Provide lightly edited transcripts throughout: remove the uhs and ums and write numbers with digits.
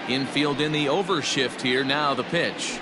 Infield in the overshift here. Now the pitch.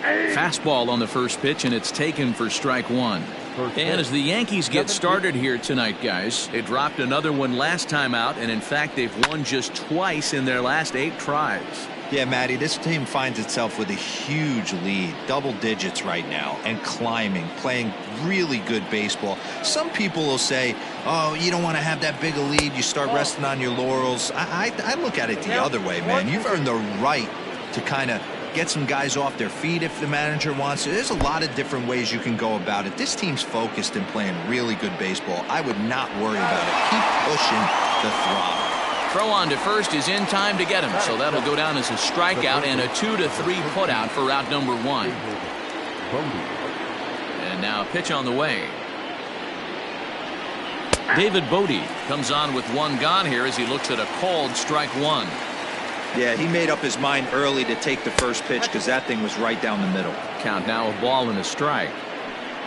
Fastball on the first pitch, and it's taken for strike one. And as the Yankees get started here tonight, guys, they dropped another one last time out, and in fact they've won just twice in their last 8 tries. Yeah, Matty, this team finds itself with a huge lead, double digits right now, and climbing, playing really good baseball. Some people will say, oh, you don't want to have that big a lead, you start resting on your laurels. I look at it the other way, man. You've earned the right to kind of get some guys off their feet if the manager wants to. There's a lot of different ways you can go about it. This team's focused and playing really good baseball. I would not worry about it. Keep pushing the throttle. Throw on to first is in time to get him, so that'll go down as a strikeout and a 2-3 putout for out number 1. And now a pitch on the way. David Bodie comes on with 1 gone here as he looks at a called strike 1. Yeah, he made up his mind early to take the first pitch because that thing was right down the middle. Count now a ball and a strike.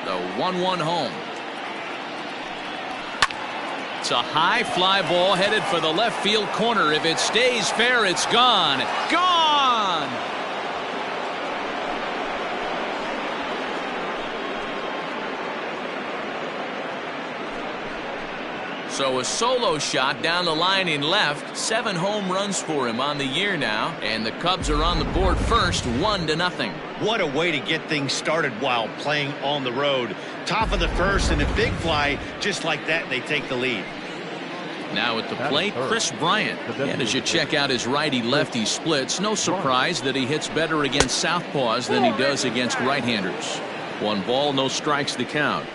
The 1-1 home. It's a high fly ball headed for the left field corner. If it stays fair, it's gone. Gone! So a solo shot down the line in left. 7 home runs for him on the year now. And the Cubs are on the board first, 1-0. What a way to get things started while playing on the road. Top of the first and a big fly, just like that, and they take the lead. Now at the plate, Chris Bryant. And as you check out his righty-lefty splits, no surprise that he hits better against southpaws than he does against right-handers. 1 ball, no strikes to count.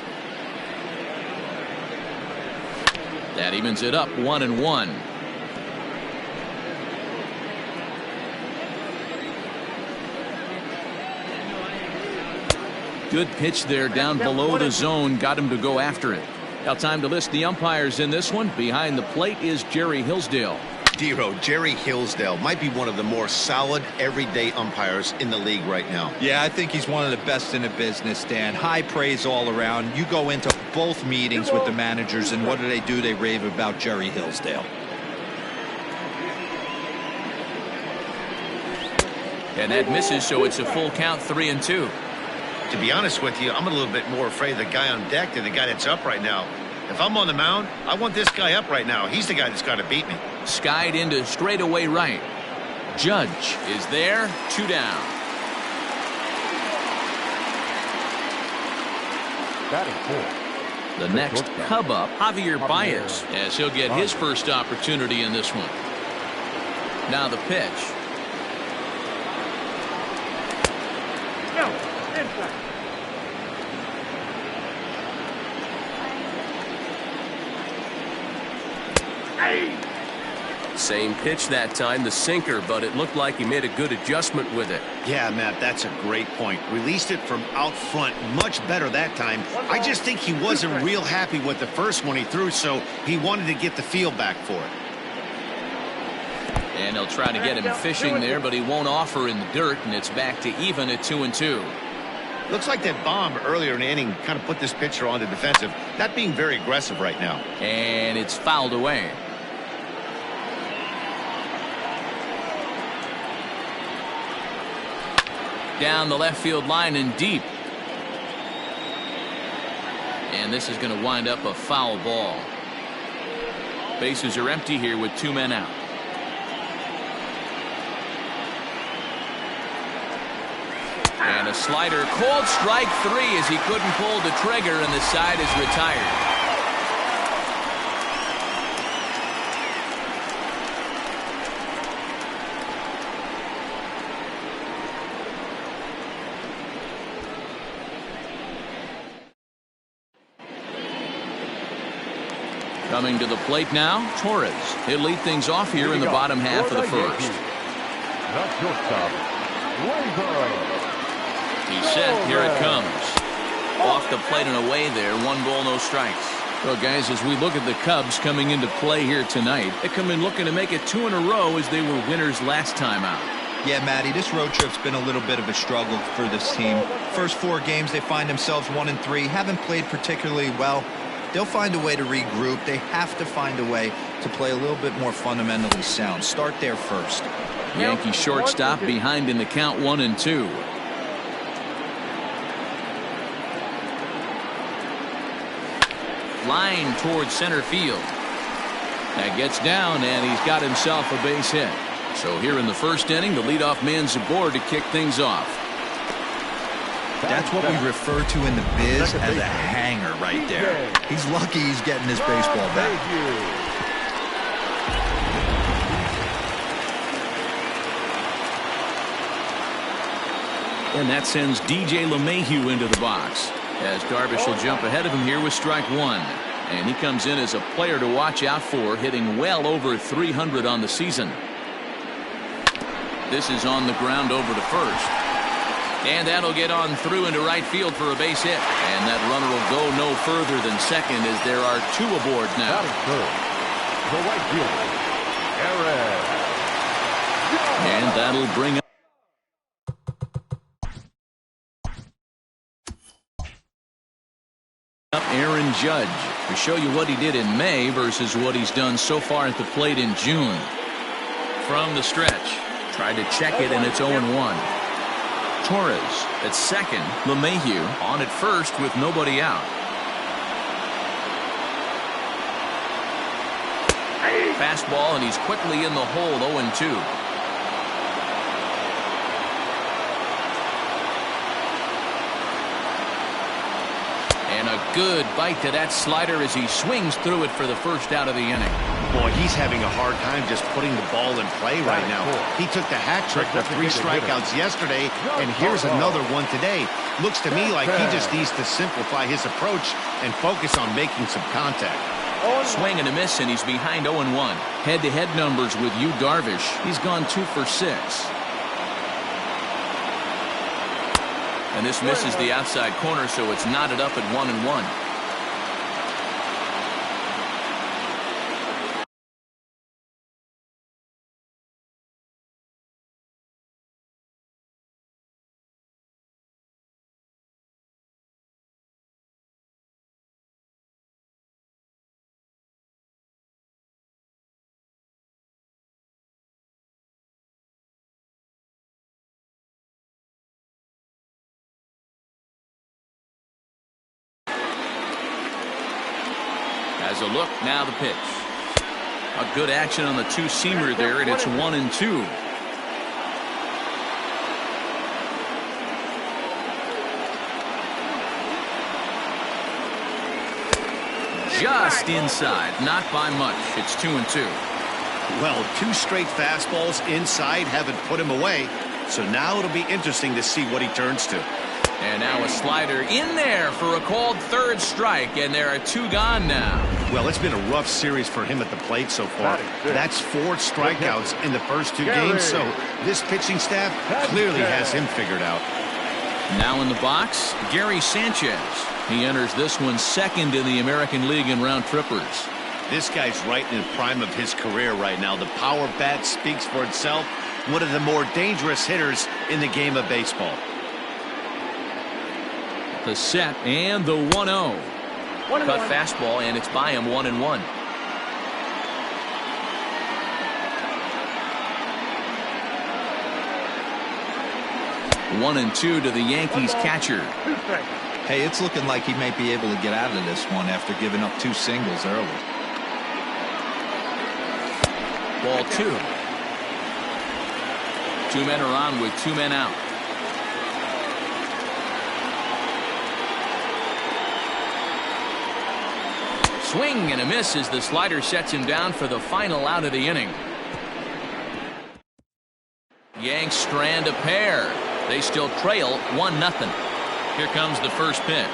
That evens it up 1-1. Good pitch there down below the zone. Got him to go after it. Now time to list the umpires in this one. Behind the plate is Jerry Hillsdale. Dero, Jerry Hillsdale might be one of the more solid everyday umpires in the league right now. Yeah, I think he's one of the best in the business, Dan. High praise all around. You go into both meetings with the managers, and what do? They rave about Jerry Hillsdale. And that misses, so it's a full count, 3-2. To be honest with you, I'm a little bit more afraid of the guy on deck than the guy that's up right now. If I'm on the mound, I want this guy up right now. He's the guy that's got to beat me. Skied into straightaway right. Judge is there, 2 down. The next Cub up, Javier Baez, as he'll get his first opportunity in this one. Now the pitch. Same pitch that time, the sinker, but it looked like he made a good adjustment with it. Yeah, Matt, that's a great point. Released it from out front much better that time. I just think he wasn't real happy with the first one he threw, so he wanted to get the feel back for it. And they'll try to get him fishing there, but he won't offer in the dirt, and it's back to even at 2-2. Looks like that bomb earlier in the inning kind of put this pitcher on the defensive, not being very aggressive right now. And it's fouled away. Down the left field line and deep. And this is going to wind up a foul ball. Bases are empty here with 2 men out. And a slider, called strike 3 as he couldn't pull the trigger, and the side is retired. Coming to the plate now, Torres. He'll lead things off here in the bottom half of the first. He's set. Here it comes. Off the plate and away there. 1 ball, no strikes. Well, guys, as we look at the Cubs coming into play here tonight, they come in looking to make it 2 in a row as they were winners last time out. Yeah, Matty, this road trip's been a little bit of a struggle for this team. First 4 games, they find themselves 1-3. Haven't played particularly well. They'll find a way to regroup. They have to find a way to play a little bit more fundamentally sound. Start there first. Yankee shortstop behind in the count 1-2. Line towards center field. That gets down, and he's got himself a base hit. So here in the first inning, the leadoff man's aboard to kick things off. That's what we refer to in the biz as a hanger right there. He's lucky he's getting his baseball back. And that sends DJ LeMahieu into the box, as Darvish will jump ahead of him here with strike one. And he comes in as a player to watch out for, hitting well over 300 on the season. This is on the ground over to first. And that'll get on through into right field for a base hit. And that runner will go no further than second, as there are two aboard now. The right fielder, Aaron. And that'll bring up Aaron Judge to show you what he did in May versus what he's done so far at the plate in June. From the stretch, tried to check it, and it's 0-1. Torres at second, LeMahieu on at first with nobody out. Fastball, and he's quickly in the hole. 0-2. And a good bite to that slider as he swings through it for the first out of the inning. Boy, he's having a hard time just putting the ball in play right now. He took the hat trick with 3 strikeouts yesterday, and here's another one today. Looks to me like he just needs to simplify his approach and focus on making some contact. Swing and a miss, and he's behind 0-1. Head-to-head numbers with Yu Darvish. He's gone 2 for 6. And this misses the outside corner, so it's knotted up at 1-1. As a look, now the pitch. A good action on the two-seamer there, and it's 1-2. Just inside, not by much. It's 2-2. Well, 2 straight fastballs inside haven't put him away, so now it'll be interesting to see what he turns to. And now a slider in there for a called third strike, and there are 2 gone now. Well, it's been a rough series for him at the plate so far. That's 4 strikeouts in the first 2 games, so this pitching staff clearly has him figured out. Now in the box, Gary Sanchez. He enters this one second in the American League in round trippers. This guy's right in the prime of his career right now. The power bat speaks for itself. One of the more dangerous hitters in the game of baseball. The set and the 1-0. Cut fastball, and it's by him 1-1. One and 2 to the Yankees catcher. Hey, it's looking like he might be able to get out of this one after giving up 2 singles early. Ball 2. 2 men are on with 2 men out. Swing and a miss as the slider sets him down for the final out of the inning. Yanks strand a pair. They still trail 1-0. Here comes the first pitch.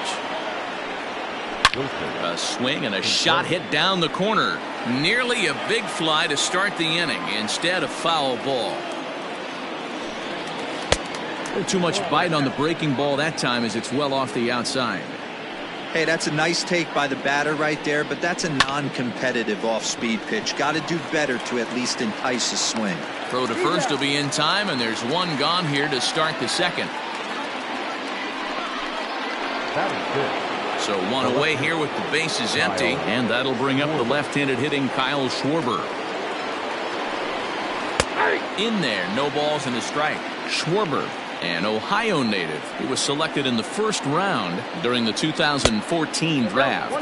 A swing and a shot hit down the corner. Nearly a big fly to start the inning. Instead, a foul ball. A little too much bite on the breaking ball that time as it's well off the outside. Hey, that's a nice take by the batter right there, but that's a non-competitive off-speed pitch. Got to do better to at least entice a swing. Throw to first will be in time, and there's 1 gone here to start the second. So 1 away here with the bases empty, and that'll bring up the left-handed hitting Kyle Schwarber. In there, no balls and a strike. Schwarber, an Ohio native. He was selected in the first round during the 2014 draft.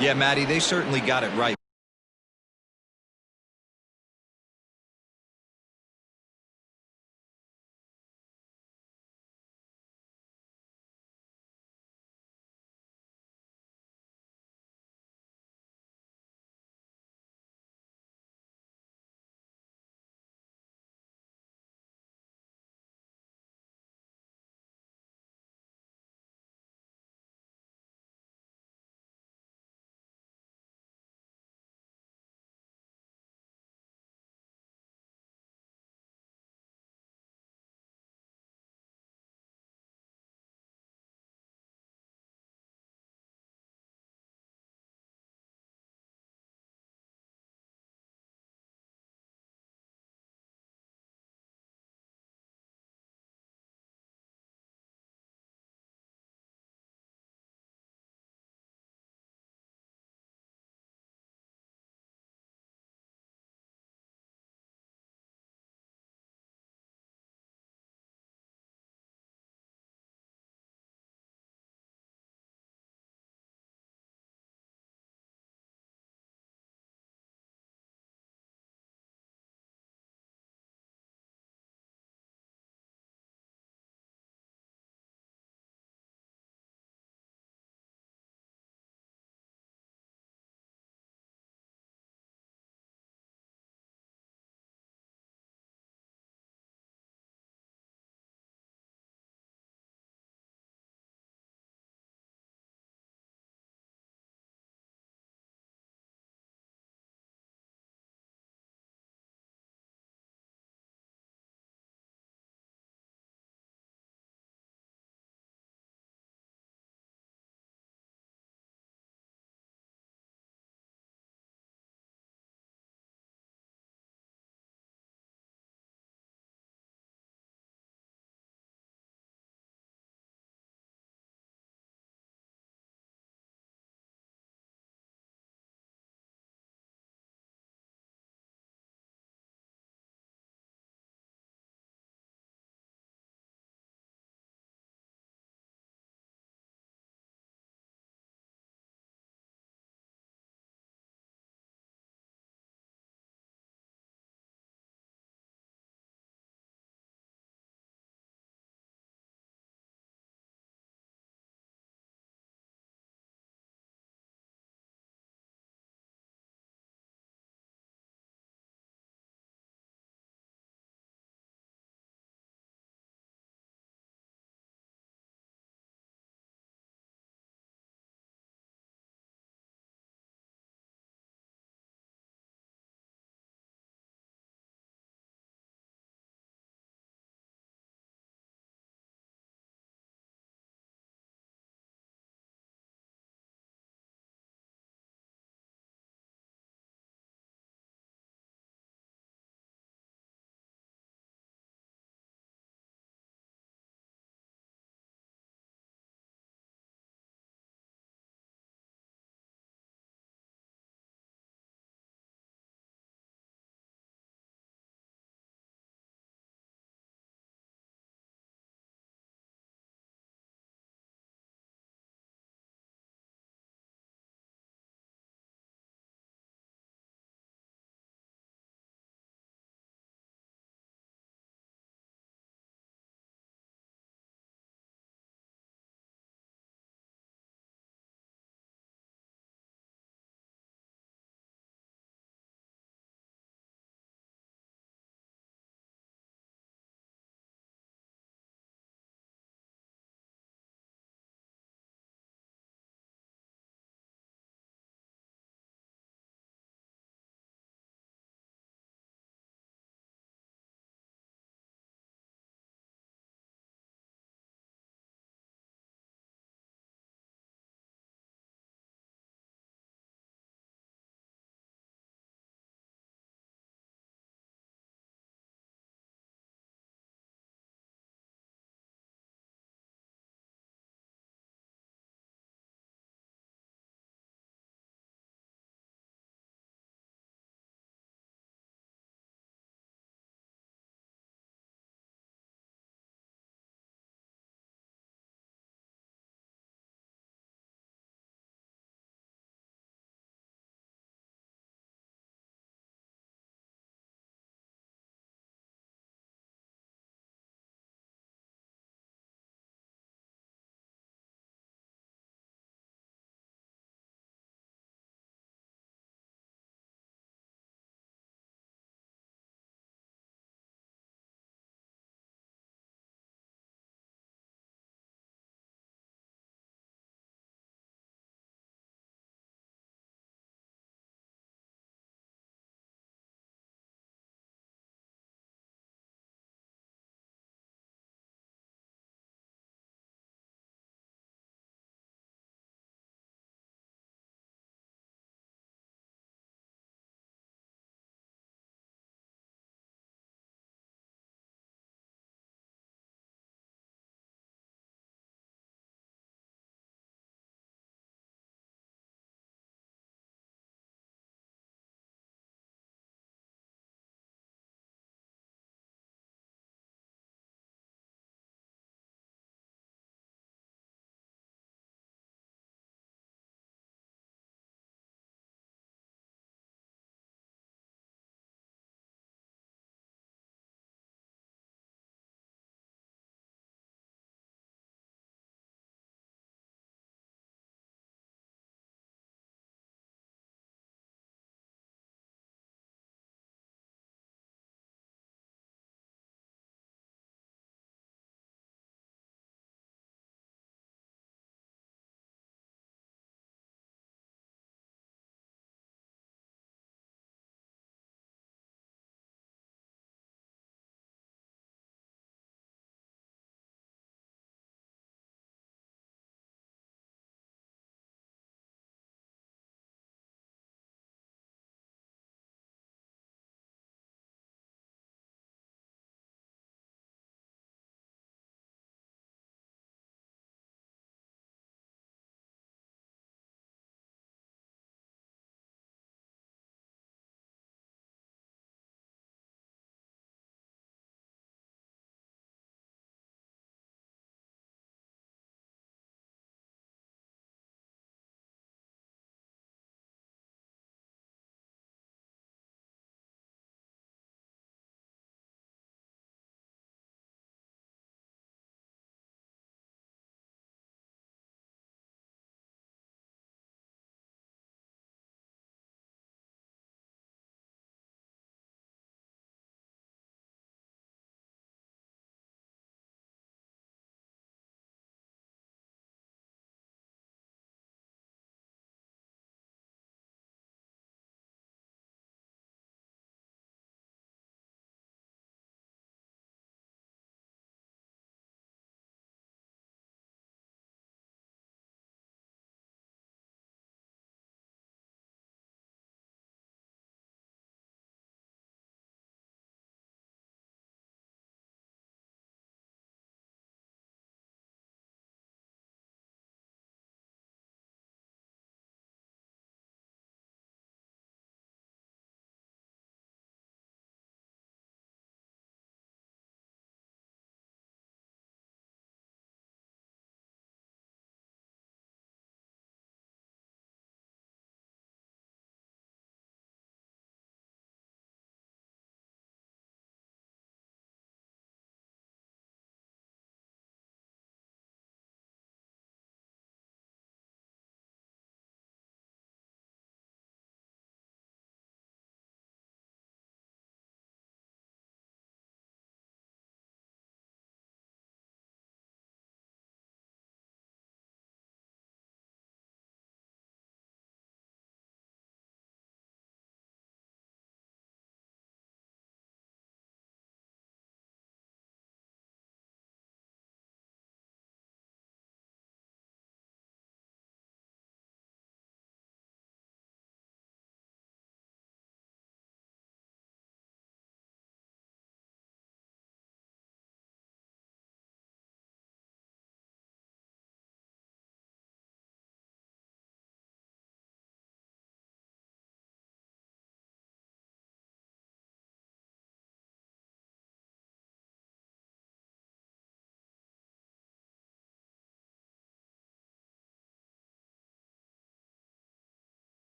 Yeah, Matty, they certainly got it right.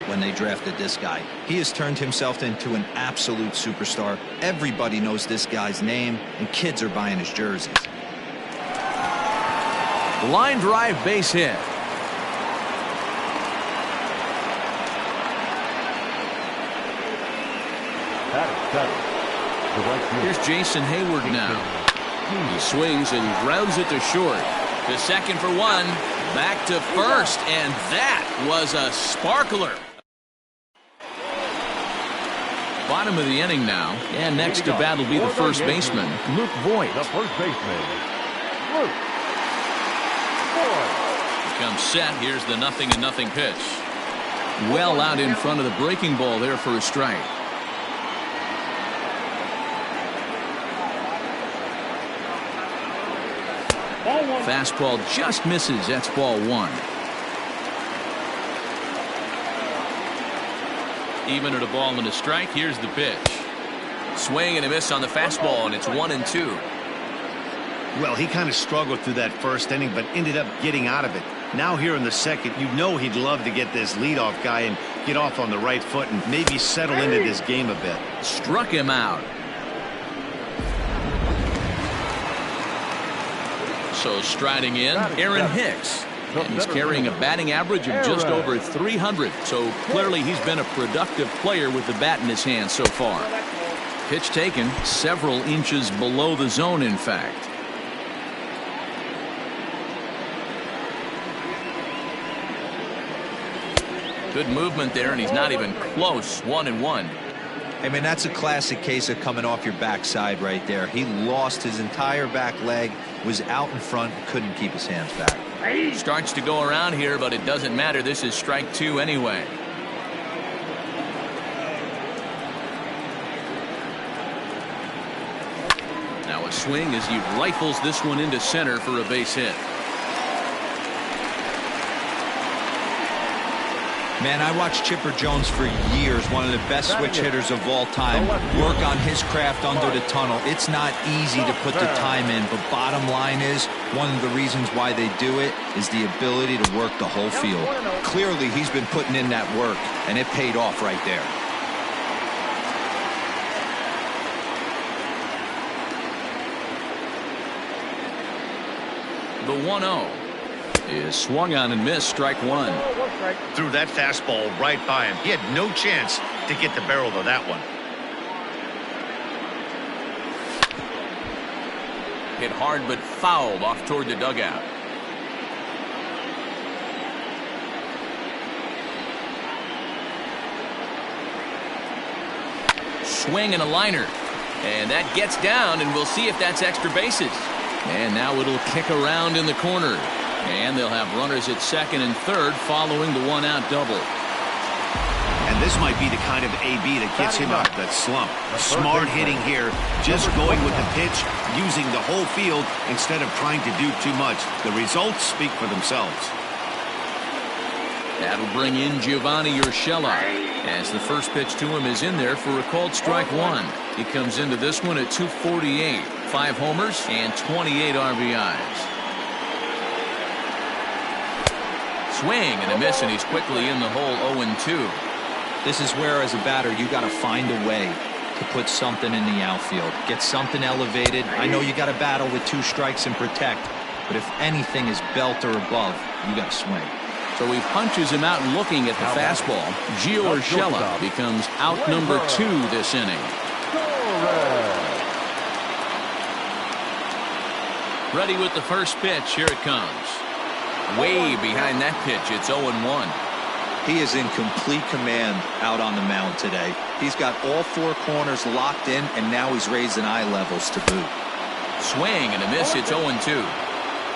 when they drafted this guy. He has turned himself into an absolute superstar. Everybody knows this guy's name, and kids are buying his jerseys. Line drive base hit. Here's Jason Hayward now. He swings and grounds it to short. To second for one. Back to first, and that was a sparkler. Bottom of the inning now, and next to bat will be the first baseman, Luke Voigt. The first baseman, Luke Voigt. Comes set. Here's the 0-0 pitch. Well out in front of the breaking ball there for a strike. Fastball just misses. That's ball one. Even at a ball and a strike. Here's the pitch. Swing and a miss on the fastball, and it's 1-2. Well, he kind of struggled through that first inning, but ended up getting out of it. Now here in the second, you know he'd love to get this leadoff guy and get off on the right foot and maybe settle into this game a bit. Struck him out. So striding in, Aaron Hicks. And he's carrying a batting average of just over 300. So clearly he's been a productive player with the bat in his hand so far. Pitch taken several inches below the zone, in fact. Good movement there, and he's not even close. 1-1. I mean, that's a classic case of coming off your backside right there. He lost his entire back leg, was out in front, couldn't keep his hands back. Starts to go around here, but it doesn't matter. This is strike two anyway. Now a swing as he rifles this one into center for a base hit. Man, I watched Chipper Jones for years, one of the best switch hitters of all time. Work on his craft under the tunnel. It's not easy to put the time in, but bottom line is, one of the reasons why they do it is the ability to work the whole field. Clearly, he's been putting in that work, and it paid off right there. The 1-0 is swung on and missed. Strike one. Threw that fastball right by him. He had no chance to get the barrel of that one. Hit hard but fouled off toward the dugout. Swing and a liner. And that gets down, and we'll see if that's extra bases. And now it'll kick around in the corner. And they'll have runners at second and third following the one-out double. And this might be the kind of AB that gets him out of that slump. Smart hitting here, just going with the pitch, using the whole field instead of trying to do too much. The results speak for themselves. That'll bring in Giovanni Urshela, as the first pitch to him is in there for a called strike one. He comes into this one at 248, 5 homers and 28 RBIs. Swing and a miss, and he's quickly in the hole. 0-2. This is where, as a batter, you got to find a way to put something in the outfield. Get something elevated. I know you got to battle with 2 strikes and protect, but if anything is belt or above, you got to swing. So he punches him out, looking at the fastball. Gio Urshela becomes out number 2 this inning. Ready with the first pitch. Here it comes. Way behind that pitch. It's 0-1. He is in complete command out on the mound today. He's got all 4 corners locked in, and now he's raising eye levels to boot. Swing and a miss. It's 0-2.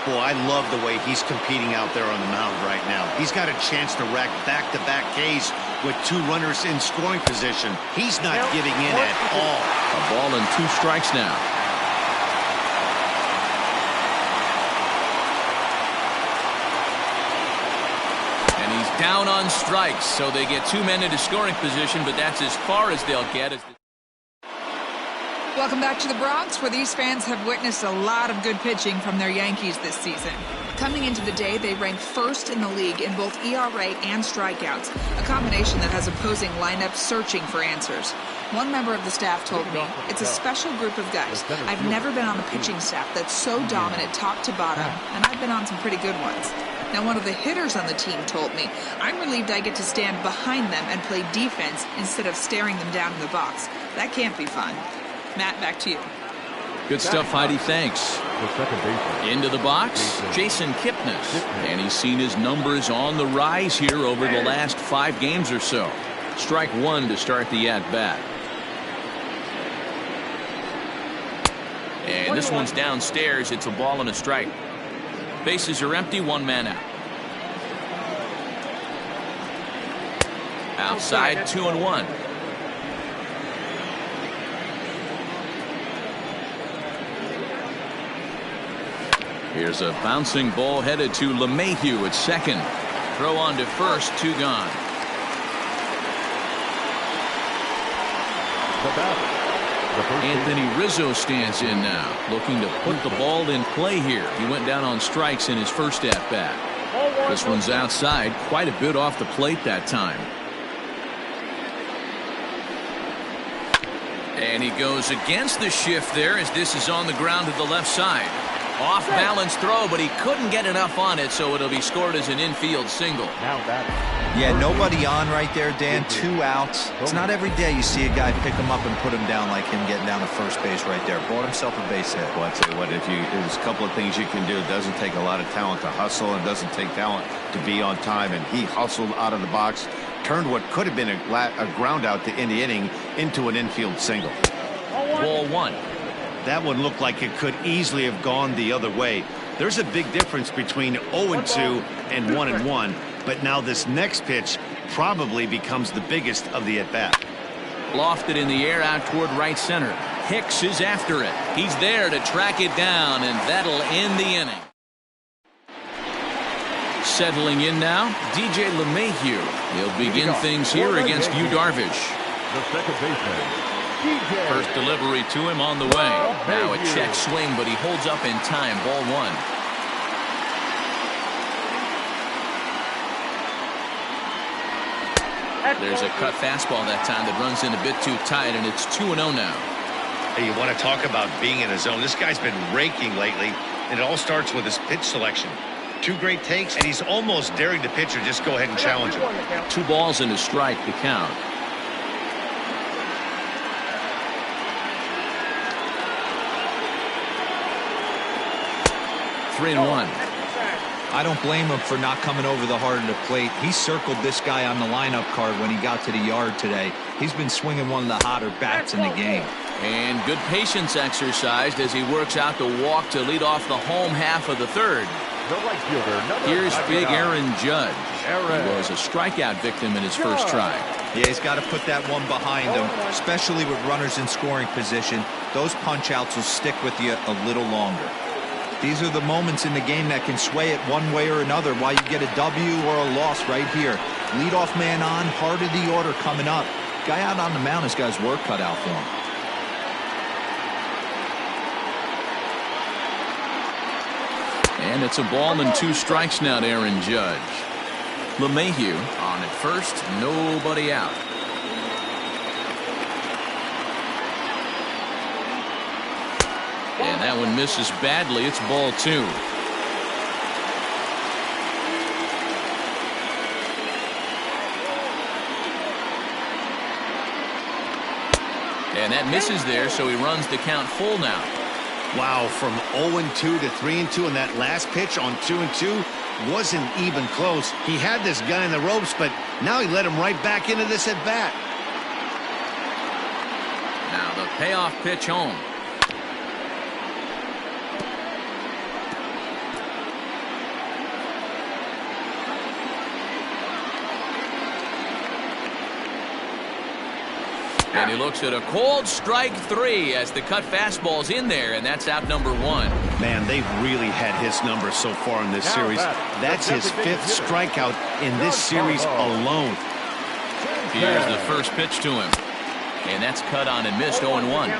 Boy, I love the way he's competing out there on the mound right now. He's got a chance to rack back-to-back Ks with 2 runners in scoring position. He's not giving in at all. A ball and 2 strikes now. Down on strikes, so they get 2 men into scoring position, but that's as far as they'll get. Welcome back to the Bronx, where these fans have witnessed a lot of good pitching from their Yankees this season. Coming into the day, they rank first in the league in both ERA and strikeouts, a combination that has opposing lineups searching for answers. One member of the staff told me, it's a special group of guys. I've never been on a pitching staff that's so dominant top to bottom, and I've been on some pretty good ones. Now, one of the hitters on the team told me, I'm relieved I get to stand behind them and play defense instead of staring them down in the box. That can't be fun. Matt, back to you. Good stuff, Heidi. Thanks. Into the box, Jason Kipnis. And he's seen his numbers on the rise here over the last 5 games or so. Strike one to start the at-bat. And this one's downstairs. It's a ball and a strike. Bases are empty, 1 man out. Outside, 2-1. Here's a bouncing ball headed to LeMahieu at second. Throw on to first, 2 gone. Anthony Rizzo stands in now, looking to put the ball in play here. He went down on strikes in his first at-bat. This one's outside, quite a bit off the plate that time. And he goes against the shift there as this is on the ground to the left side. Off balance throw, but he couldn't get enough on it, so it'll be scored as an infield single. Yeah, nobody on right there, Dan. 2 outs. It's not every day you see a guy pick him up and put him down like him getting down to first base right there. Bought himself a base hit. Well, I tell you what, there's a couple of things you can do. It doesn't take a lot of talent to hustle, and doesn't take talent to be on time. And he hustled out of the box, turned what could have been a ground out to end the inning into an infield single. Ball 1. That one looked like it could easily have gone the other way. There's a big difference between 0-2 and 1-1, but now this next pitch probably becomes the biggest of the at-bat. Lofted in the air out toward right center. Hicks is after it. He's there to track it down, and that'll end the inning. Settling in now, DJ LeMahieu. He'll begin things here against Yu Darvish. The second baseman. First delivery to him on the way. Now a check swing, but he holds up in time. Ball 1. There's a cut fastball that time that runs in a bit too tight, and it's 2-0 now. Hey, you want to talk about being in a zone? This guy's been raking lately, and it all starts with his pitch selection. 2 great takes, and he's almost daring the pitcher just go ahead and challenge him. 2 balls and a strike to count. Three and 1. I don't blame him for not coming over the heart of the plate. He circled this guy on the lineup card when he got to the yard today. He's been swinging one of the hotter bats in the game. And good patience exercised as he works out the walk to lead off the home half of the third. Here's big Aaron Judge. He was a strikeout victim in his first try. Yeah, he's got to put that one behind him, especially with runners in scoring position. Those punch-outs will stick with you a little longer. These are the moments in the game that can sway it one way or another, why you get a W or a loss right here. Leadoff man on, heart of the order coming up. Guy out on the mound has got his work cut out for him. And it's a ball and 2 strikes now to Aaron Judge. LeMahieu on at first, nobody out. And that one misses badly. It's ball 2. And that misses there, so he runs the count full now. Wow, from 0-2 to 3-2, and that last pitch on 2-2 wasn't even close. He had this guy in the ropes, but now he let him right back into this at bat. Now the payoff pitch home. And he looks at a cold strike 3 as the cut fastball's in there, and that's out number 1. Man, they've really had his number so far in this series. That's his 5th strikeout in this series alone. Here's the first pitch to him. And that's cut on and missed. 0-1.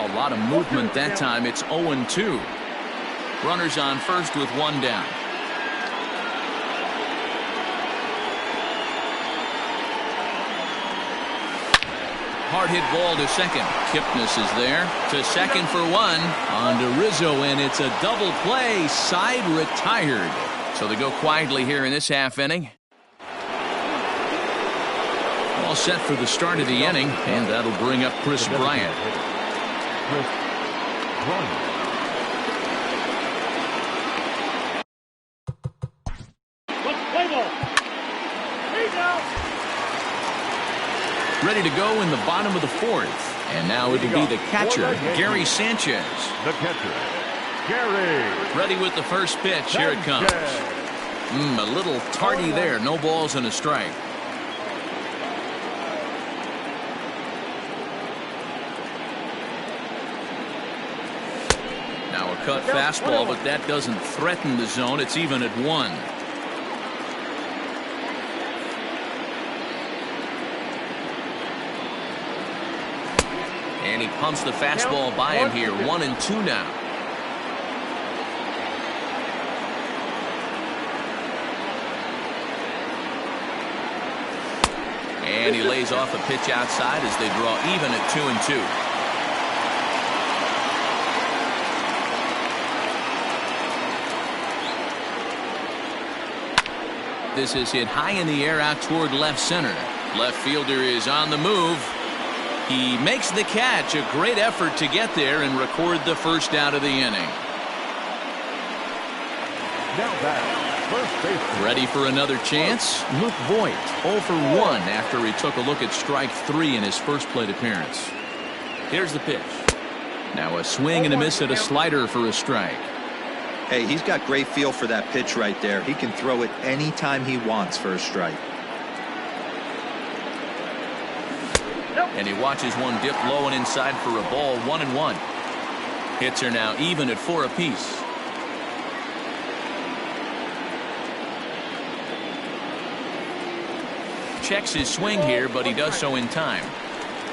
A lot of movement that time. It's 0-2. Runners on first with one down. Hard hit ball to second. Kipnis is there to second for one. On to Rizzo, and it's a double play. Side retired. So they go quietly here in this half inning. All set for the start of the inning, and that'll bring up Chris Bryant. Ready to go in the bottom of the fourth. And now it'll be the catcher, Gary Sanchez. The catcher, Gary. Ready with the first pitch. Here it comes. A little tardy there. No balls and a strike. Now a cut fastball, but that doesn't threaten the zone. It's even at 1. And he pumps the fastball by him here. 1-2 now. And he lays off a pitch outside as they draw even at 2-2. This is hit high in the air out toward left center. Left fielder is on the move. He makes the catch. A great effort to get there and record the first out of the inning. Now back, first base. Ready for another chance? Luke Voigt, 0 for 1 after he took a look at strike 3 in his first plate appearance. Here's the pitch. Now a swing and a miss at a slider for a strike. Hey, he's got great feel for that pitch right there. He can throw it anytime he wants for a strike. And he watches one dip low and inside for a ball. 1-1. Hits are now even at 4 apiece. Checks his swing here, but he does so in time.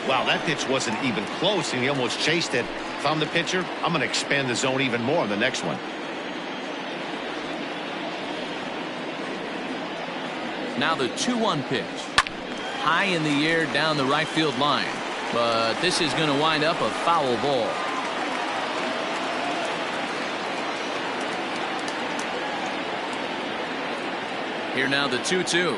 Wow, that pitch wasn't even close, and he almost chased it. If I'm the pitcher, I'm going to expand the zone even more on the next one. Now the 2-1 pitch. High in the air down the right field line. But this is going to wind up a foul ball. Here now the 2-2.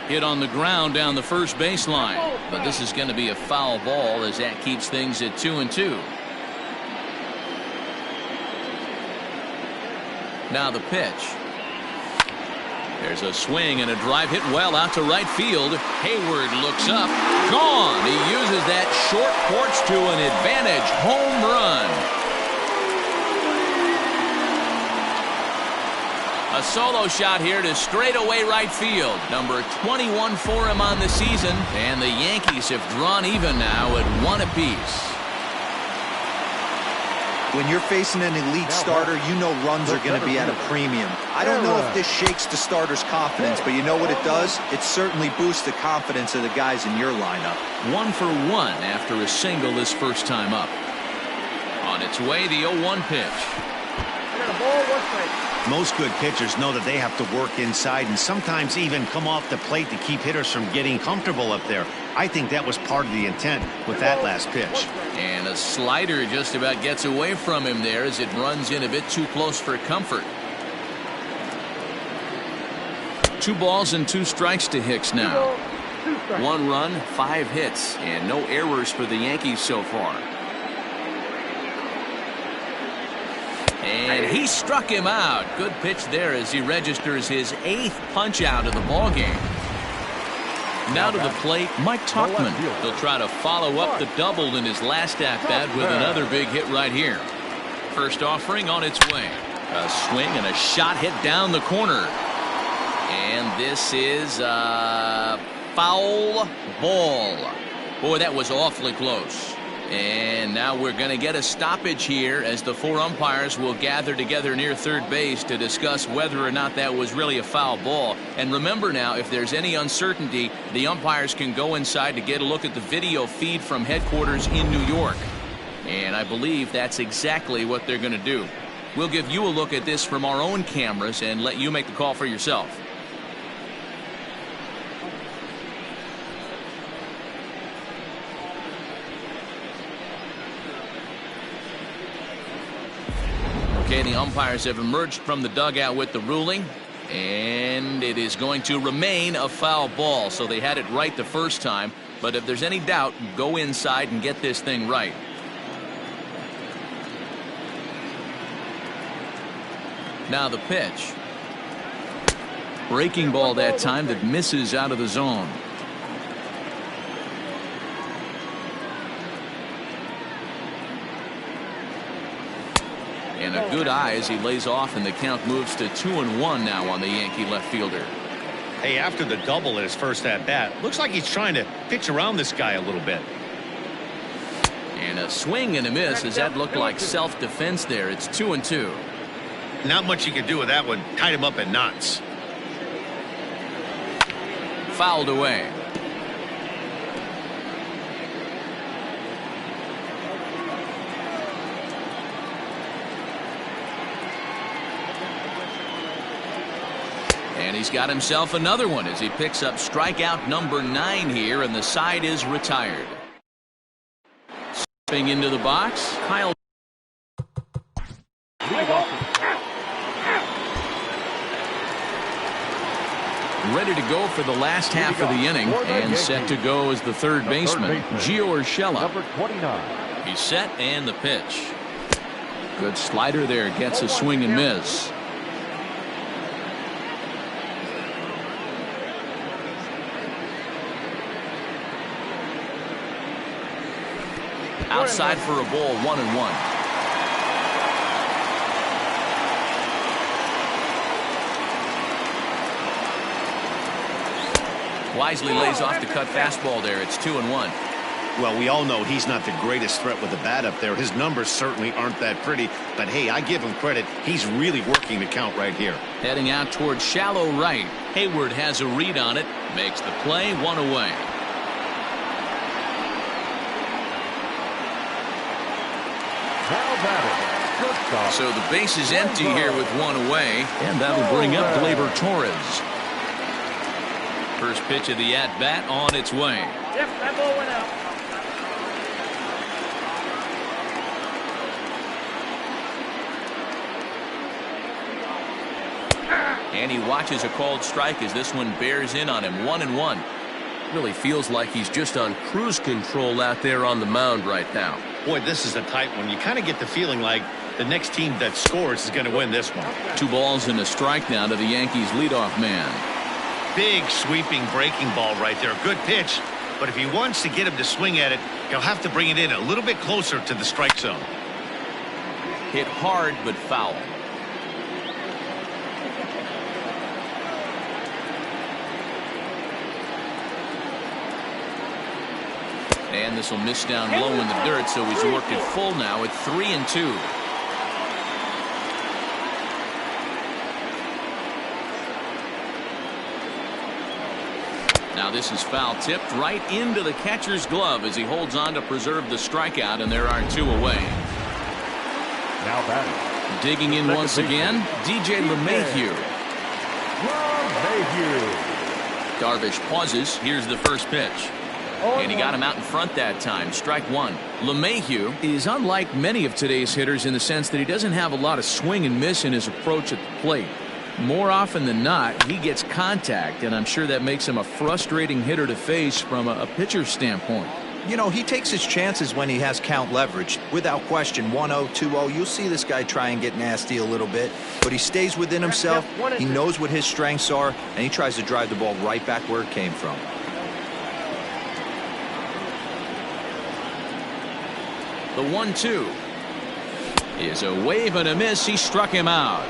Hit on the ground down the first baseline. But this is going to be a foul ball as that keeps things at 2-2. Now the pitch. There's a swing and a drive hit well out to right field. Hayward looks up. Gone. He uses that short porch to an advantage. Home run. A solo shot here to straightaway right field. Number 21 for him on the season. And the Yankees have drawn even now at 1 apiece. When you're facing an elite starter, you know runs are going to be at a premium. I don't know if this shakes the starter's confidence, but you know what it does? It certainly boosts the confidence of the guys in your lineup. 1 for 1 after a single this first time up. On its way, the 0-1 pitch. Most good pitchers know that they have to work inside and sometimes even come off the plate to keep hitters from getting comfortable up there. I think that was part of the intent with that last pitch. And a slider just about gets away from him there as it runs in a bit too close for comfort. 2 balls and 2 strikes to Hicks now. 1 run, 5 hits, and no errors for the Yankees so far. And he struck him out. Good pitch there as he registers his 8th punch out of the ballgame. Now to the plate, Mike Tauchman. He'll try to follow up the double in his last at-bat with another big hit right here. First offering on its way. A swing and a shot hit down the corner. And this is a foul ball. Boy, that was awfully close. And now we're going to get a stoppage here as the 4 umpires will gather together near third base to discuss whether or not that was really a foul ball. And remember now, if there's any uncertainty, the umpires can go inside to get a look at the video feed from headquarters in New York. And I believe that's exactly what they're going to do. We'll give you a look at this from our own cameras and let you make the call for yourself. Okay, the umpires have emerged from the dugout with the ruling, and it is going to remain a foul ball. So they had it right the first time, but if there's any doubt, go inside and get this thing right. Now the pitch. Breaking ball that time that misses out of the zone. And a good eye as he lays off, and the count moves to 2-1 now on the Yankee left fielder. Hey, after the double at his first at-bat, looks like he's trying to pitch around this guy a little bit. And a swing and a miss as that looked like self-defense there. It's 2-2. Not much you can do with that one. Tied him up in knots. Fouled away. And he's got himself another one as he picks up strikeout number 9 here, and the side is retired. Stepping into the box, Kyle. Ready to go for the last half of the inning, and set to go as the third baseman, Gio Urshela. Number 29. He's set, and the pitch. Good slider there, gets a swing and miss. Outside for a ball, 1-1. Wisely lays off the cut fastball there. It's 2-1. Well, we all know he's not the greatest threat with the bat up there. His numbers certainly aren't that pretty. But, hey, I give him credit. He's really working the count right here. Heading out towards shallow right. Hayward has a read on it. Makes the play, 1 away. So the base is empty here with 1 away. And that'll bring up Gleyber Torres. First pitch of the at-bat on its way. Yep, that ball went out. And he watches a called strike as this one bears in on him. 1-1. Really feels like he's just on cruise control out there on the mound right now. Boy, this is a tight one. You kind of get the feeling like the next team that scores is going to win this one. 2 balls and a strike now to the Yankees leadoff man. Big sweeping breaking ball right there. Good pitch. But if he wants to get him to swing at it, he'll have to bring it in a little bit closer to the strike zone. Hit hard but foul. And this will miss down low in the dirt, so he's worked it full now at 3-2. Now this is foul tipped right into the catcher's glove as he holds on to preserve the strikeout, and there are 2 away. Now batting. Digging in once again, DJ LeMahieu. Darvish pauses. Here's the first pitch. And he got him out in front that time. Strike 1. LeMahieu is unlike many of today's hitters in the sense that he doesn't have a lot of swing and miss in his approach at the plate. More often than not, he gets contact, and I'm sure that makes him a frustrating hitter to face from a pitcher's standpoint. You know, he takes his chances when he has count leverage. Without question, 1-0, 2-0, you'll see this guy try and get nasty a little bit. But he stays within himself. He knows what his strengths are, and he tries to drive the ball right back where it came from. The 1-2 is a wave and a miss. He struck him out.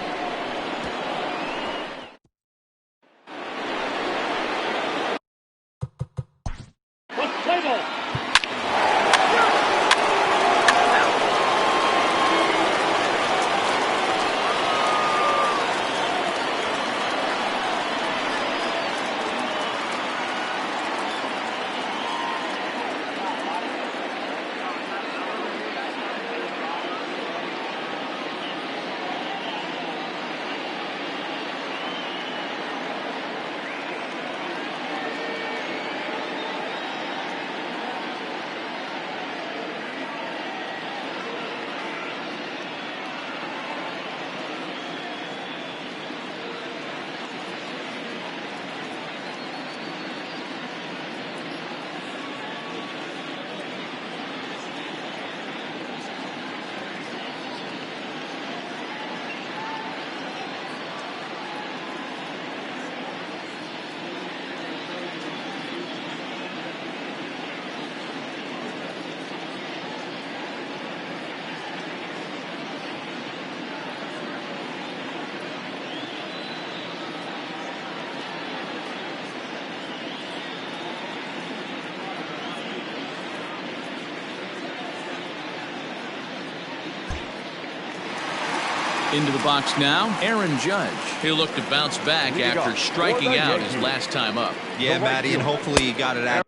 Into the box now, Aaron Judge. He'll look to bounce back after striking out his last time up. Yeah, Matty, and hopefully he got it out.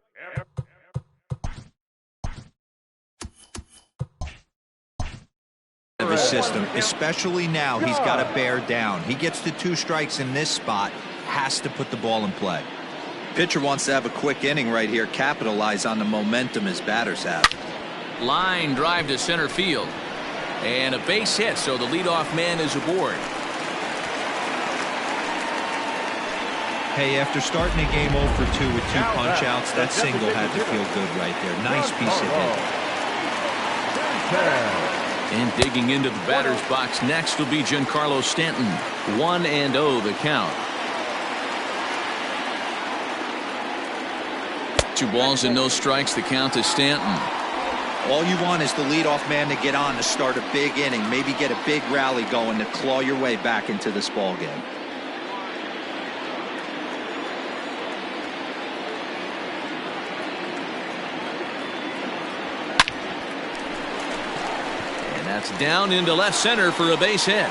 Of his system, especially now, he's got to bear down. He gets to 2 strikes in this spot, has to put the ball in play. Pitcher wants to have a quick inning right here, capitalize on the momentum his batters have. Line drive to center field. And a base hit, so the leadoff man is aboard. Hey, after starting the game 0 for 2 with 2 punch-outs, that single had to feel good right there. Nice piece of hitting. And digging into the batter's box next will be Giancarlo Stanton. 1-0 the count. 2 balls and no strikes. The count to Stanton. All you want is the leadoff man to get on to start a big inning, maybe get a big rally going to claw your way back into this ball game. And that's down into left center for a base hit.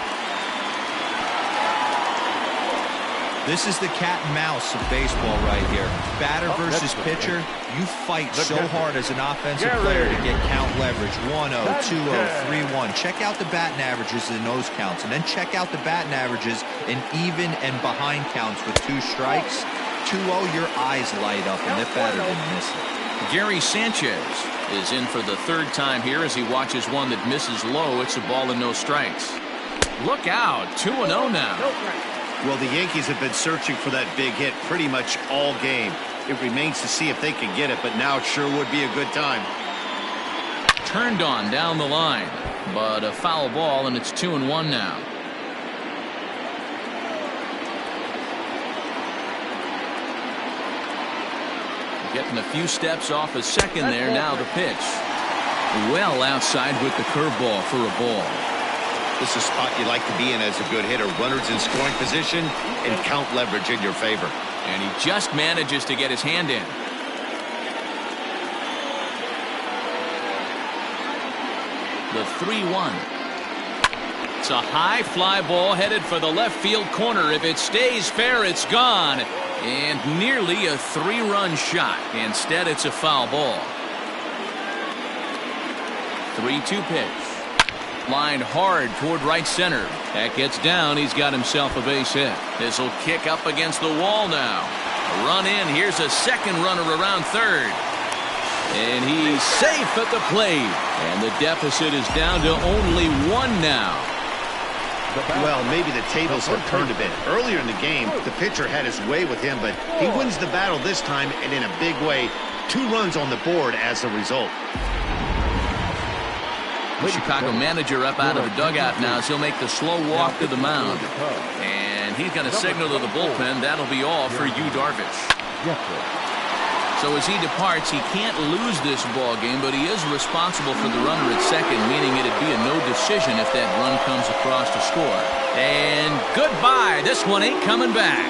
This is the cat and mouse of baseball right here. Batter versus pitcher. You fight so hard as an offensive player to get count leverage. 1-0, 2-0, 3-1. Check out the batting averages in those counts, and then check out the batting averages in even and behind counts with 2 strikes. 2-0, your eyes light up, and the batter didn't miss it. Gary Sanchez is in for the 3rd time here as he watches one that misses low. It's a ball and no strikes. Look out, 2-0 now. Well, the Yankees have been searching for that big hit pretty much all game. It remains to see if they can get it, but now it sure would be a good time. Turned on down the line, but a foul ball, and it's 2-1 now. Getting a few steps off a second there. Now the pitch. Well outside with the curveball for a ball. This is a spot you like to be in as a good hitter. Runners in scoring position and count leverage in your favor. And he just manages to get his hand in. The 3-1. It's a high fly ball headed for the left field corner. If it stays fair, it's gone. And nearly a 3-run shot. Instead, it's a foul ball. 3-2 pitch. Lined hard toward right center. That gets down. He's got himself a base hit. This will kick up against the wall now. A run in. Here's a second runner around third. And he's safe at the plate. And the deficit is down to only 1 now. Well, maybe the tables have turned a bit. Earlier in the game, the pitcher had his way with him, but he wins the battle this time, and in a big way. 2 runs on the board as a result. The Chicago manager up out of the dugout now as he'll make the slow walk to the mound. And he's going to signal to the bullpen. That'll be all for Yu Darvish. So as he departs, he can't lose this ball game, but he is responsible for the runner at second, meaning it'd be a no decision if that run comes across to score. And goodbye. This one ain't coming back.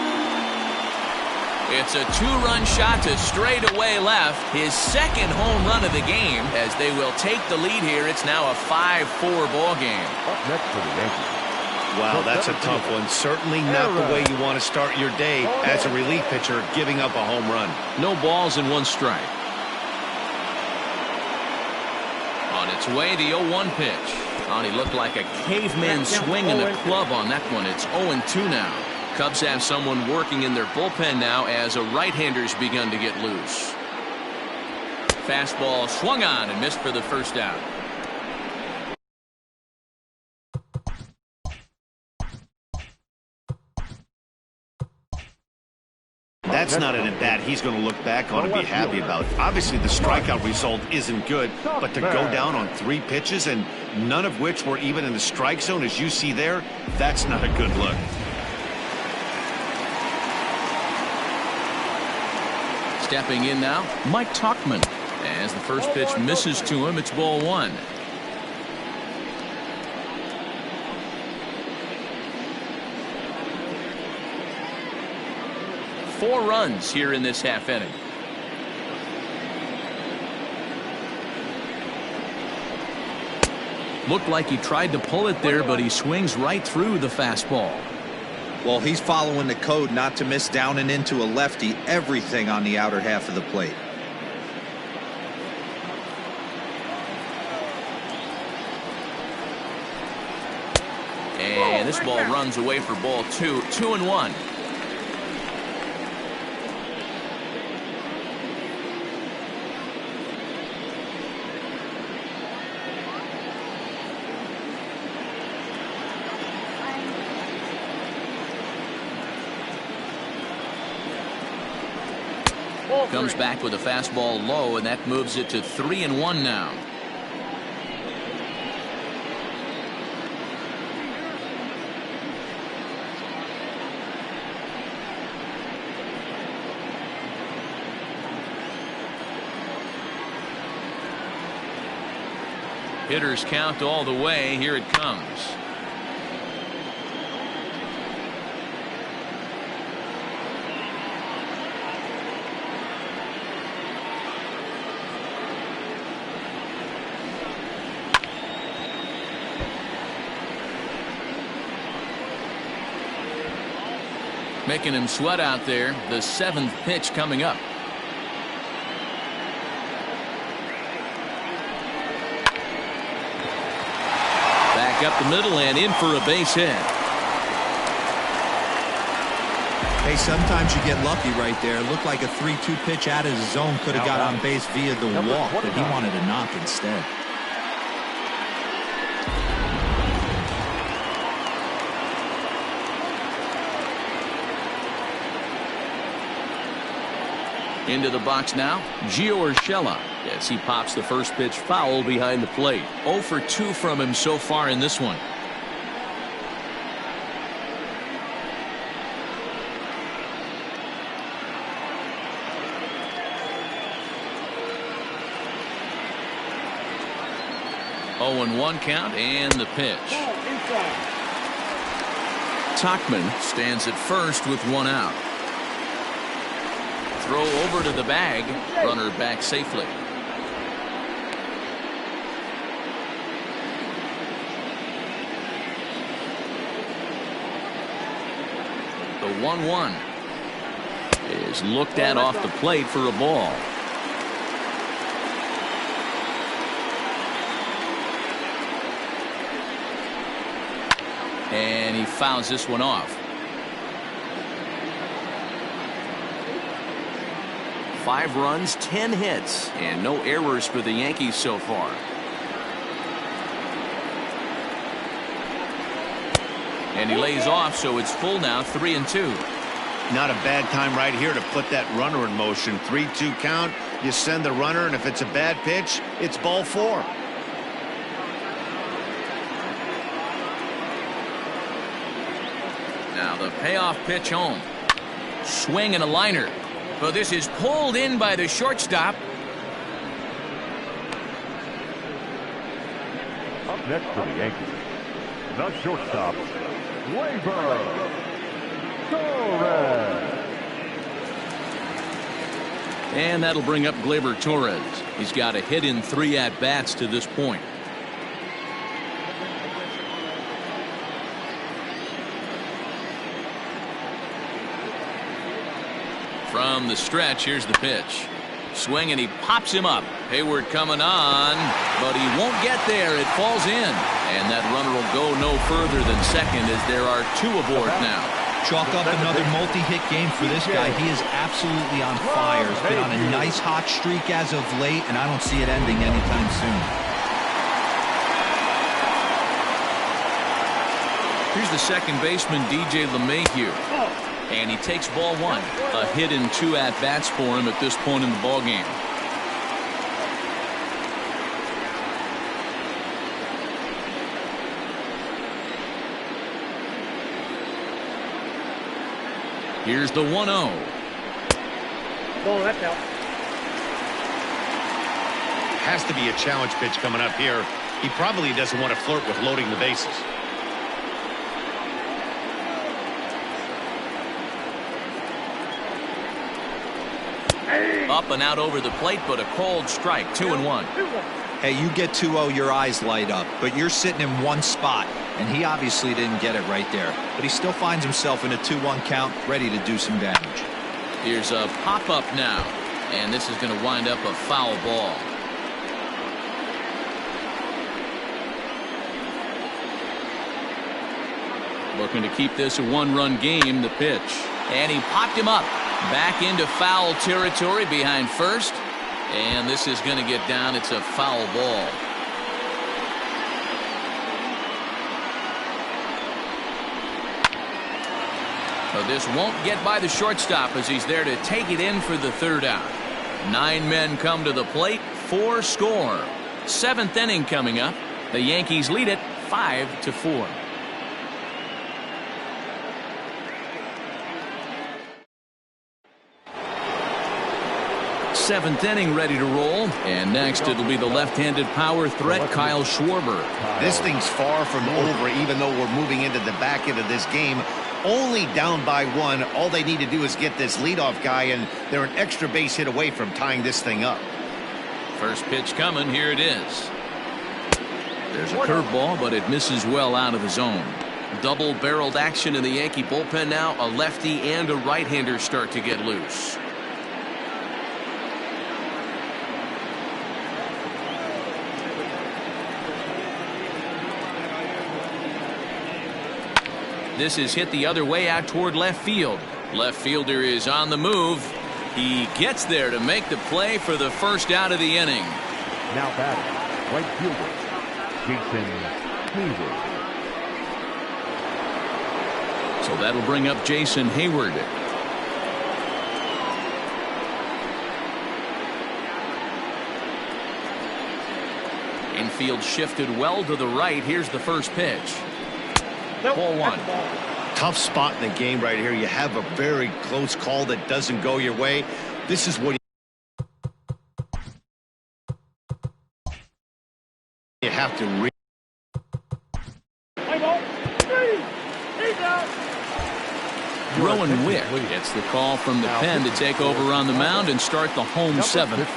It's a 2-run shot to straightaway left. His second home run of the game as they will take the lead here. It's now a 5-4 ball game. Up next for the Yankees. Wow, that's a tough one. Certainly not the way you want to start your day as a relief pitcher, giving up a home run. No balls and 1 strike. On its way, the 0-1 pitch. He looked like a caveman swinging the club on that one. It's 0-2 now. Cubs have someone working in their bullpen now as a right-hander's begun to get loose. Fastball swung on and missed for the first out. That's not an at-bat he's going to look back on and be happy about. Obviously, the strikeout result isn't good, but to go down on 3 pitches and none of which were even in the strike zone, as you see there, that's not a good look. Stepping in now, Mike Tauchman. As the first pitch misses to him, it's ball 1. Four runs here in this half inning. Looked like he tried to pull it there, but he swings right through the fastball. Well, he's following the code not to miss down and into a lefty. Everything on the outer half of the plate. And this ball runs away for ball 2. 2-1. Comes back with a fastball low, and that moves it to 3-1 now. Hitters count all the way. Here it comes. Making him sweat out there. The 7th pitch coming up. Back up the middle and in for a base hit. Hey, sometimes you get lucky right there. It looked like a 3-2 pitch out of his zone. Could have got on base via the walk, but he wanted a knock instead. Into the box now, Gio Urshela, as he pops the first pitch foul behind the plate. 0 for 2 from him so far in this one. Oh, and 1 count and the pitch. Tauchman stands at first with 1 out. Throw over to the bag. Runner back safely. The 1-1 is looked at off the plate for a ball. And he fouls this one off. 5 runs, 10 hits, and no errors for the Yankees so far. And he lays off, so it's full now, 3-2. Not a bad time right here to put that runner in motion. 3-2 count. You send the runner, and if it's a bad pitch, it's ball 4. Now the payoff pitch home. Swing and a liner. But this is pulled in by the shortstop. Up next for the Yankees, the shortstop, Gleyber Torres. And that'll bring up Gleyber Torres. He's got a hit in 3 at-bats to this point. From the stretch, here's the pitch. Swing, and he pops him up. Hayward coming on, but he won't get there. It falls in. And that runner will go no further than second, as there are 2 aboard now. Chalk up another multi-hit game for this guy. He is absolutely on fire. He's been on a nice hot streak as of late, and I don't see it ending anytime soon. Here's the second baseman, DJ LeMahieu. And he takes ball 1. A hit in 2 at-bats for him at this point in the ballgame. Here's the 1-0. Ball, that's out. Has to be a challenge pitch coming up here. He probably doesn't want to flirt with loading the bases. Up and out over the plate, but a cold strike. 2-1. Hey, you get 2-0, your eyes light up, but you're sitting in one spot, and he obviously didn't get it right there. But he still finds himself in a 2-1 count, ready to do some damage. Here's a pop-up now, and this is going to wind up a foul ball. Looking to keep this a one-run game, the pitch. And he popped him up. Back into foul territory behind first. And this is going to get down. It's a foul ball. So this won't get by the shortstop as he's there to take it in for the third out. 9 men come to the plate, 4 score. 7th inning coming up. The Yankees lead it 5-4. 7th inning ready to roll, and next it'll be the left-handed power threat Kyle Schwarber. This thing's far from over, even though we're moving into the back end of this game. Only down by 1. All they need to do is get this leadoff guy, and they're an extra base hit away from tying this thing up. First pitch coming. Here it is. There's a curveball, but it misses well out of the zone. Double-barreled action in the Yankee bullpen now. A lefty and a right-hander start to get loose. This is hit the other way out toward left field. Left fielder is on the move. He gets there to make the play for the first out of the inning. Now batting, right fielder, Jason Hayward. So that'll bring up Jason Hayward. Infield shifted well to the right. Here's the first pitch. Ball 1. Tough spot in the game right here. You have a very close call that doesn't go your way. This is what you have to read. Rowan Wick gets the call from the pen to take over on the mound and start the home 7th.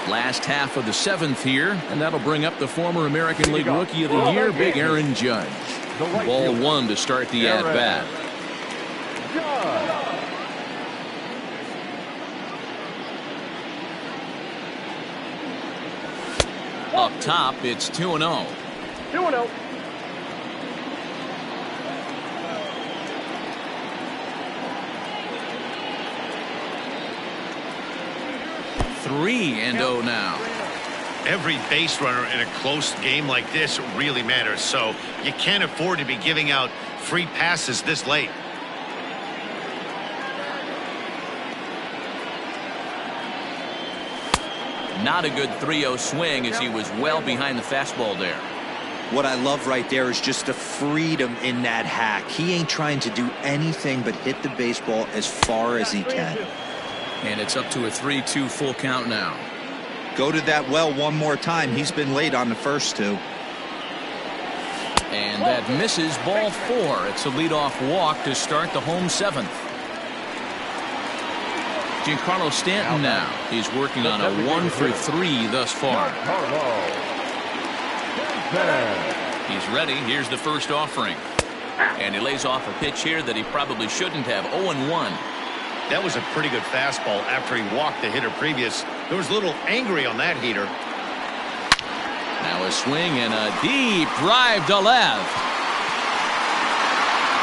Last half of the 7th here, and that'll bring up the former American League Rookie of the Year, Big Aaron Judge. Ball 1 to start the at-bat. Up top, it's 2-0. 2-0. 3-0 now. Every base runner in a close game like this really matters, so you can't afford to be giving out free passes this late. Not a good 3-0 swing as he was well behind the fastball there. What I love right there is just the freedom in that hack. He ain't trying to do anything but hit the baseball as far as he can. And it's up to a 3-2 full count now. Go to that well one more time. He's been late on the first 2. And that misses. Ball 4. It's a leadoff walk to start the home 7th. Giancarlo Stanton now. He's working on a 1 for 3 thus far. He's ready. Here's the first offering. And he lays off a pitch here that he probably shouldn't have. 0-1. That was a pretty good fastball after he walked the hitter previous. There was a little angry on that heater. Now a swing and a deep drive to left.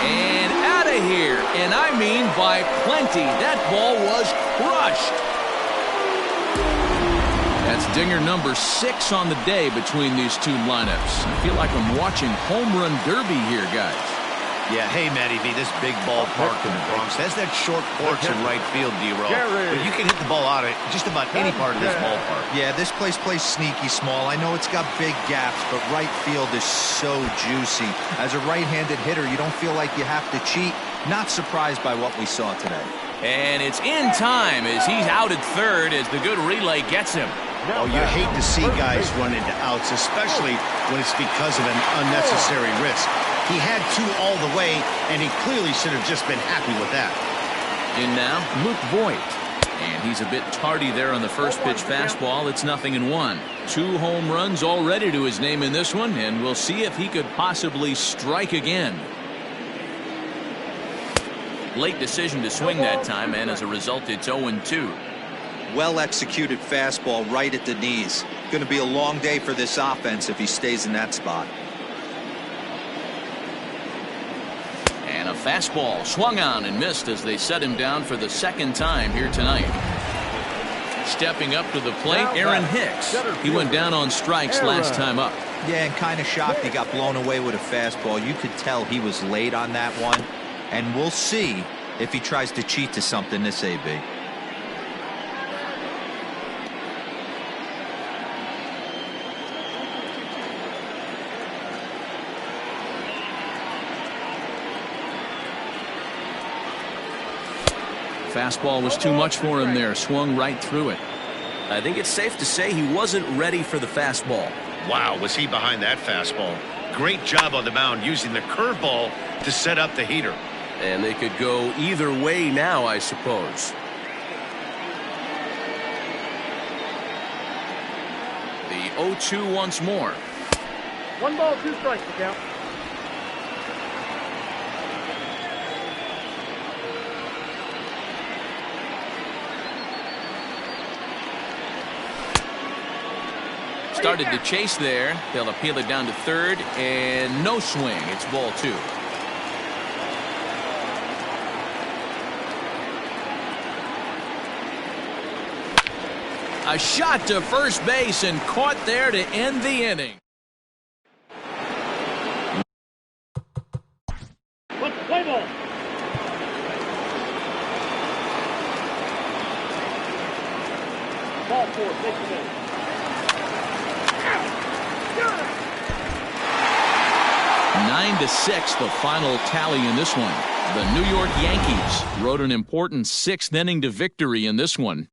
And out of here. And I mean by plenty. That ball was crushed. That's dinger number 6 on the day between these two lineups. I feel like I'm watching home run derby here, guys. Yeah, hey, Matty B, this big ballpark in the Bronx has that short porch in right field, D-Roll. But you can hit the ball out of just about any part of this ballpark. Yeah, this place plays sneaky small. I know it's got big gaps, but right field is so juicy. As a right-handed hitter, you don't feel like you have to cheat. Not surprised by what we saw today. And it's in time as he's out at third as the good relay gets him. Oh, you hate to see guys run into outs, especially when it's because of an unnecessary risk. He had 2 all the way, and he clearly should have just been happy with that. In now, Luke Voigt. And he's a bit tardy there on the first pitch fastball. It's 0-1. 2 home runs already to his name in this one, and we'll see if he could possibly strike again. Late decision to swing that time, and as a result, it's 0-2. Well executed fastball right at the knees. Going to be a long day for this offense if he stays in that spot. And a fastball swung on and missed as they set him down for the second time here tonight. Stepping up to the plate, Aaron Hicks. He went down on strikes last time up. Yeah, and kind of shocked he got blown away with a fastball. You could tell he was late on that one. And we'll see if he tries to cheat to something this AB. Fastball was too much for him there. Swung right through it. I think it's safe to say he wasn't ready for the fastball. Wow, was he behind that fastball. Great job on the mound using the curveball to set up the heater. And they could go either way now, I suppose. The 0-2 once more. 1 ball, 2 strikes to count. Started to chase there. They'll appeal it down to third, and no swing. It's ball 2. A shot to first base and caught there to end the inning. Let's play ball. Ball 4, take the base. 9-6, the final tally in this one. The New York Yankees rode an important 6th inning to victory in this one.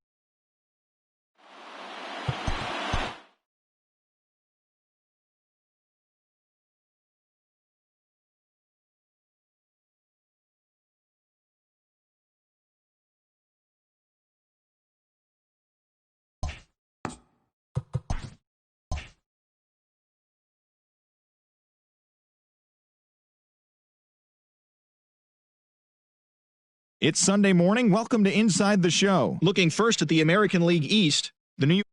It's Sunday morning. Welcome to Inside the Show. Looking first at the American League East, the New York